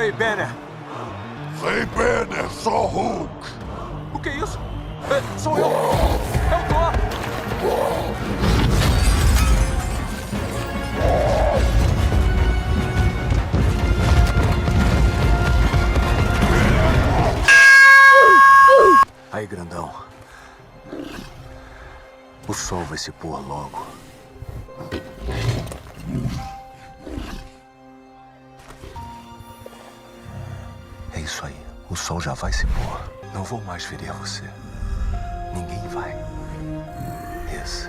Oi, Banner. Sem Banner, só Hulk. O que é isso? Sou eu. É o Thor. Aí, grandão. O sol vai se pôr logo. É isso aí. O sol já vai se pôr. Não vou mais ferir você. Ninguém vai. Esse